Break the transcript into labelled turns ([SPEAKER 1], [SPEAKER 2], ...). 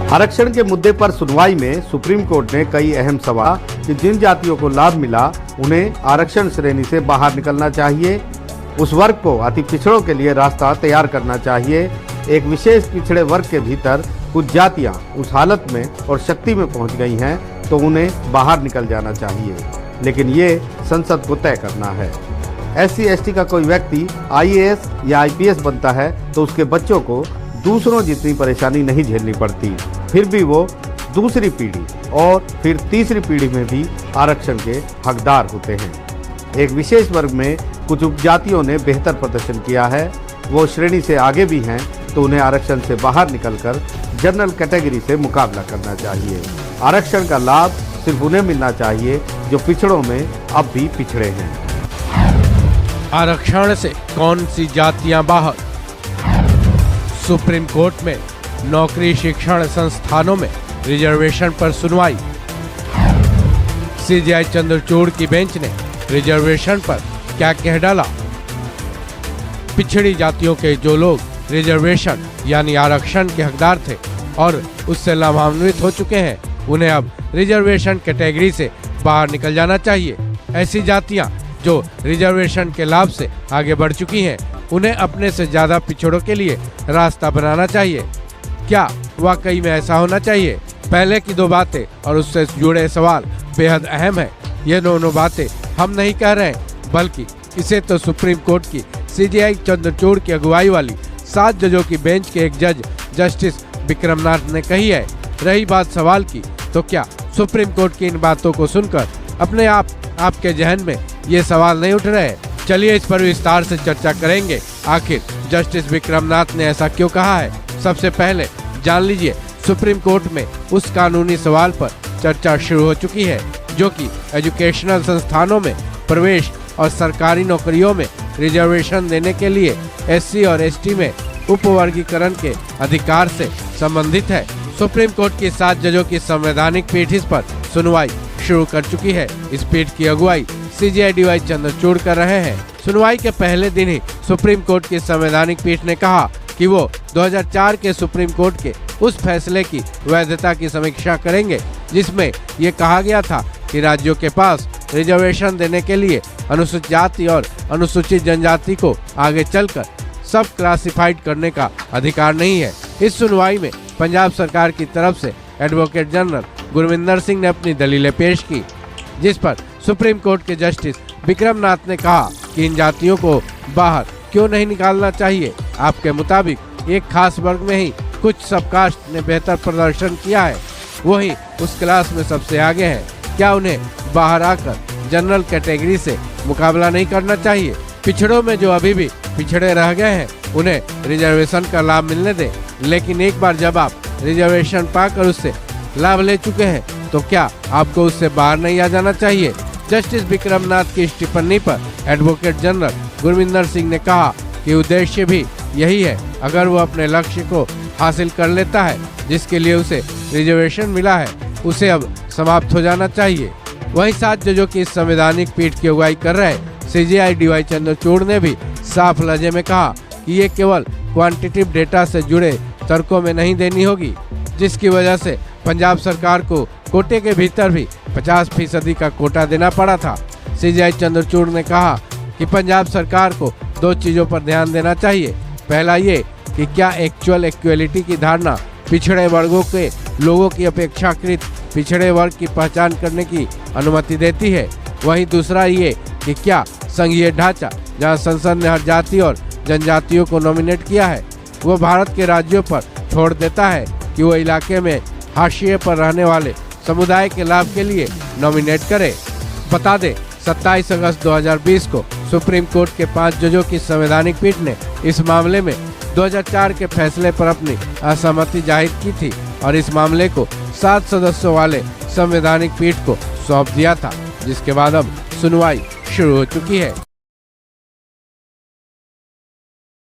[SPEAKER 1] आरक्षण के मुद्दे पर सुनवाई में सुप्रीम कोर्ट ने कई अहम सवाल कि जिन जातियों को लाभ मिला उन्हें आरक्षण श्रेणी से बाहर निकलना चाहिए, उस वर्ग को अति पिछड़ों के लिए रास्ता तैयार करना चाहिए। एक विशेष पिछड़े वर्ग के भीतर कुछ जातियां उस हालत में और शक्ति में पहुंच गई हैं तो उन्हें बाहर निकल जाना चाहिए, लेकिन ये संसद को तय करना है। SC/ST का कोई व्यक्ति IAS या IPS बनता है तो उसके बच्चों को दूसरों जितनी परेशानी नहीं झेलनी पड़ती, फिर भी वो दूसरी पीढ़ी और फिर तीसरी पीढ़ी में भी आरक्षण के हकदार होते हैं। एक विशेष वर्ग में कुछ उपजातियों ने बेहतर प्रदर्शन किया है, वो श्रेणी से आगे भी हैं तो उन्हें आरक्षण से बाहर निकलकर जनरल कैटेगरी से मुकाबला करना चाहिए। आरक्षण का लाभ सिर्फ उन्हें मिलना चाहिए जो पिछड़ों में अब भी पिछड़े हैं।
[SPEAKER 2] आरक्षण से कौन सी जातियां बाहर? सुप्रीम कोर्ट में नौकरी शिक्षण संस्थानों में रिजर्वेशन पर सुनवाई। CJI चंद्रचूड़ की बेंच ने रिजर्वेशन पर क्या कह डाला? पिछड़ी जातियों के जो लोग रिजर्वेशन यानी आरक्षण के हकदार थे और उससे लाभान्वित हो चुके हैं, उन्हें अब रिजर्वेशन कैटेगरी से बाहर निकल जाना चाहिए। ऐसी जातियां जो रिजर्वेशन के लाभ से आगे बढ़ चुकी हैं, उन्हें अपने से ज्यादा पिछड़ों के लिए रास्ता बनाना चाहिए। क्या वाकई में ऐसा होना चाहिए? पहले की दो बातें और उससे जुड़े सवाल बेहद अहम है। ये दोनों बातें हम नहीं कह रहे, बल्कि इसे तो सुप्रीम कोर्ट की CJI चंद्रचूड़ की अगुवाई वाली 7 जजों की बेंच के एक जज जस्टिस विक्रमनाथ ने कही है। रही बात सवाल की, तो क्या सुप्रीम कोर्ट की इन बातों को सुनकर अपने आपके जहन में ये सवाल नहीं उठ रहे? चलिए इस पर विस्तार से चर्चा करेंगे। आखिर जस्टिस विक्रमनाथ ने ऐसा क्यों कहा है? सबसे पहले जान लीजिए, सुप्रीम कोर्ट में उस कानूनी सवाल पर चर्चा शुरू हो चुकी है जो कि एजुकेशनल संस्थानों में प्रवेश और सरकारी नौकरियों में रिजर्वेशन देने के लिए SC और ST में उपवर्गीकरण के अधिकार से संबंधित है। सुप्रीम कोर्ट की 7 जजों की संवैधानिक पीठ इस पर सुनवाई शुरू कर चुकी है। इस पीठ की अगुवाई CJI DY चंद्रचूड़ कर रहे हैं। सुनवाई के पहले दिन ही सुप्रीम कोर्ट की संवैधानिक पीठ ने कहा कि वो 2004 के सुप्रीम कोर्ट के उस फैसले की वैधता की समीक्षा करेंगे जिसमें ये कहा गया था कि राज्यों के पास रिजर्वेशन देने के लिए अनुसूचित जाति और अनुसूचित जनजाति को आगे चलकर सब क्लासिफाइड करने का अधिकार नहीं है। इस सुनवाई में पंजाब सरकार की तरफ से एडवोकेट जनरल गुरविंदर सिंह ने अपनी दलीलें पेश की, जिस पर सुप्रीम कोर्ट के जस्टिस विक्रमनाथ ने कहा कि इन जातियों को बाहर क्यों नहीं निकालना चाहिए। आपके मुताबिक एक खास वर्ग में ही कुछ सबकास्ट ने बेहतर प्रदर्शन किया है, वही उस क्लास में सबसे आगे है। क्या उन्हें बाहर आकर जनरल कैटेगरी से मुकाबला नहीं करना चाहिए? पिछड़ों में जो अभी भी पिछड़े रह गए हैं उन्हें रिजर्वेशन का लाभ मिलने दें, लेकिन एक बार जब आप रिजर्वेशन पाकर उससे लाभ ले चुके हैं तो क्या आपको उससे बाहर नहीं आ जाना चाहिए? जस्टिस विक्रमनाथ की इस टिप्पणी पर एडवोकेट जनरल गुरविंदर सिंह ने कहा कि उद्देश्य भी यही है। अगर वो अपने लक्ष्य को हासिल कर लेता है जिसके लिए उसे रिजर्वेशन मिला है, उसे अब समाप्त हो जाना चाहिए। वहीं 7 जजों की संवैधानिक पीठ की अगुवाई कर रहे CJI DY चंद्रचूड़ ने भी साफ लहजे में कहा कि ये केवल क्वांटिटेटिव डेटा से जुड़े तर्कों में नहीं देनी होगी, जिसकी वजह से पंजाब सरकार को कोटे के भीतर भी 50% का कोटा देना पड़ा था। CJI चंद्रचूड़ ने कहा कि पंजाब सरकार को 2 चीज़ों पर ध्यान देना चाहिए। पहला ये कि क्या एक्चुअल इक्वलिटी की धारणा पिछड़े वर्गों के लोगों की अपेक्षाकृत पिछड़े वर्ग की पहचान करने की अनुमति देती है। वहीं दूसरा ये कि क्या संघीय ढांचा जहां संसद ने हर जाति और जनजातियों को नॉमिनेट किया है, वो भारत के राज्यों पर छोड़ देता है कि वो इलाके में हाशिए पर रहने वाले समुदाय के लाभ के लिए नॉमिनेट करे। बता दें, 27 अगस्त 2020 को सुप्रीम कोर्ट के 5 जजों की संवैधानिक पीठ ने इस मामले में 2004 के फैसले पर अपनी असहमति जाहिर की थी और इस मामले को 7 सदस्यों वाले संवैधानिक पीठ को सौंप दिया था, जिसके बाद अब सुनवाई शुरू हो चुकी है।